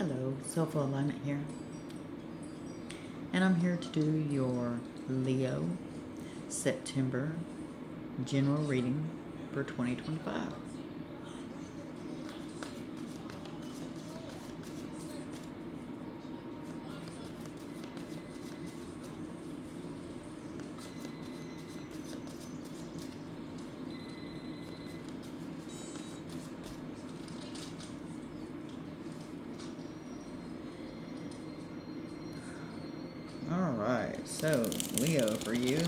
Hello, Soulful Alignment here, and I'm here to do your Leo September general reading for 2025. Alright, so Leo, for you,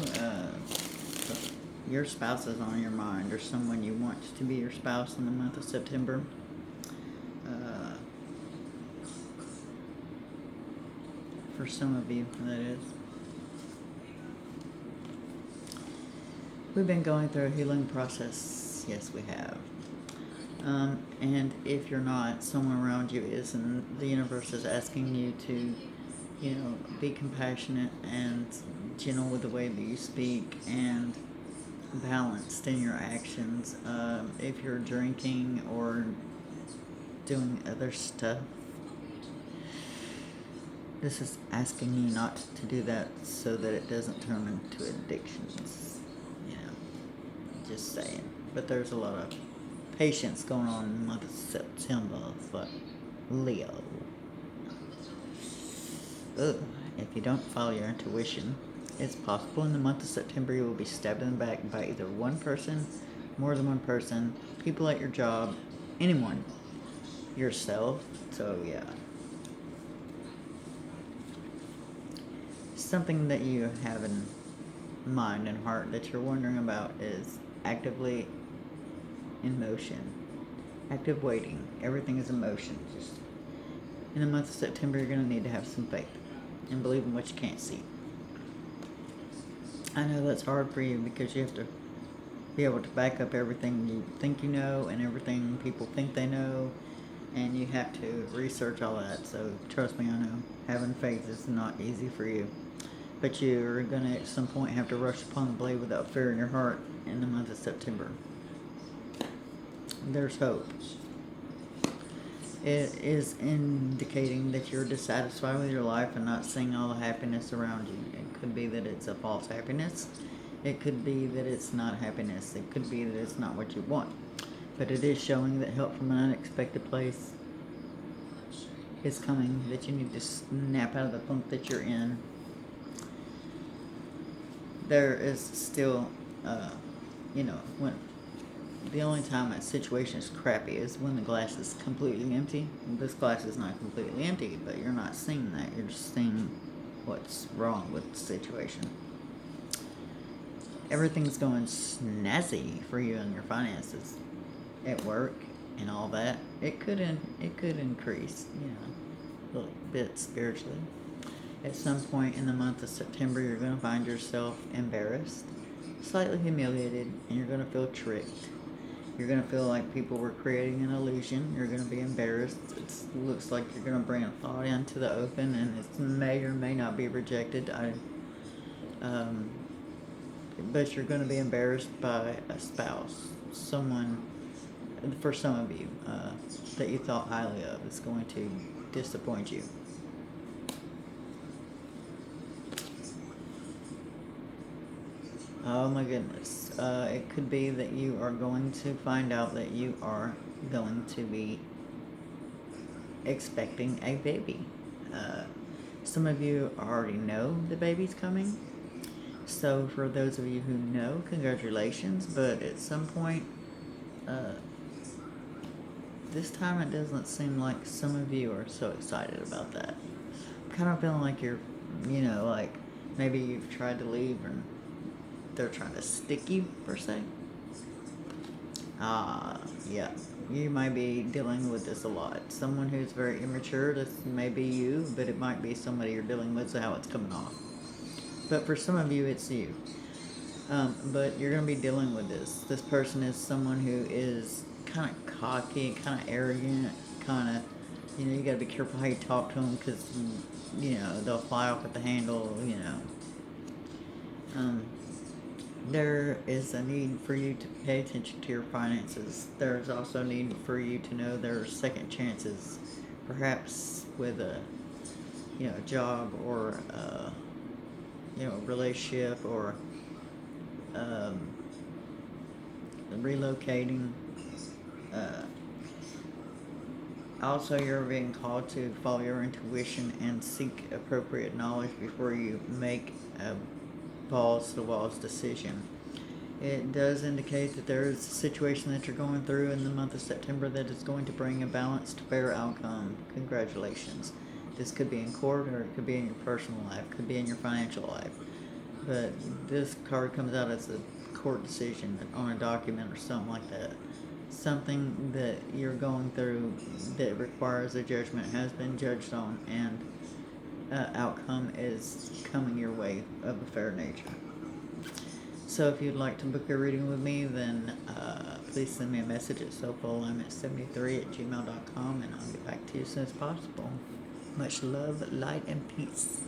your spouse is on your mind, or someone you want to be your spouse in the month of September. Uh, for some of you, that is. We've been going through a healing process. Yes, we have. And if you're not, someone around you is, and the universe is asking you to, be compassionate and gentle with the way that you speak and balanced in your actions. If you're drinking or doing other stuff, this is asking you not to do that so that it doesn't turn into addictions. Just saying. But there's a lot of patience going on in the month of September for Leo. Ugh. If you don't follow your intuition, it's possible in the month of September you will be stabbed in the back by either one person, more than one person, people at your job, anyone, yourself. So yeah. Something that you have in mind and heart that you're wondering about is actively in motion, active waiting. Everything is emotion. Just in the month of September, you're going to need to have some faith and believe in what you can't see. I know that's hard for you because you have to be able to back up everything you think you know and everything people think they know, and you have to research all that. So trust me, I know having faith is not easy for you, but you're going to at some point have to rush upon the blade without fear in your heart in the month of September. There's hope. It is indicating that you're dissatisfied with your life and not seeing all the happiness around you. It could be that it's a false happiness. It could be that it's not happiness. It could be that it's not what you want. But it is showing that help from an unexpected place is coming, that you need to snap out of the funk that you're in. There is still, when the only time a situation is crappy is when the glass is completely empty. This glass is not completely empty, but you're not seeing that. You're just seeing what's wrong with the situation. Everything's going snazzy for you and your finances at work and all that. It could increase, a little bit spiritually. At some point in the month of September, you're going to find yourself embarrassed, slightly humiliated, and you're going to feel tricked. You're going to feel like people were creating an illusion. You're going to be embarrassed. It looks like you're going to bring a thought into the open, and it may or may not be rejected. But you're going to be embarrassed by a spouse, someone, for some of you, that you thought highly of is going to disappoint you. Oh my goodness. It could be that you are going to find out that you are going to be expecting a baby. Some of you already know the baby's coming. So for those of you who know, congratulations. But at some point, this time it doesn't seem like some of you are so excited about that. I'm kind of feeling like you're, like maybe you've tried to leave and they're trying to stick you, per se. Yeah. You might be dealing with this a lot. Someone who's very immature, this may be you, but it might be somebody you're dealing with, so how it's coming off. But for some of you, it's you. But you're going to be dealing with this. This person is someone who is kind of cocky, kind of arrogant, kind of, you got to be careful how you talk to them because, they'll fly off at the handle, There is a need for you to pay attention to your finances. There's also a need for you to know there are second chances. Perhaps with a, job or, relationship or um, relocating. Uh, Also, you're being called to follow your intuition and seek appropriate knowledge before you make a balls to the walls decision. It does indicate that there is a situation that you're going through in the month of September that is going to bring a balanced, fair outcome. Congratulations. This could be in court or it could be in your personal life, could be in your financial life. But this card comes out as a court decision on a document or something like that. Something that you're going through that requires a judgment has been judged on, and outcome is coming your way of a fair nature. So if you'd like to book a reading with me, then please send me a message at soulfulalignment73@gmail.com, and I'll get back to you as soon as possible. Much love, light, and peace.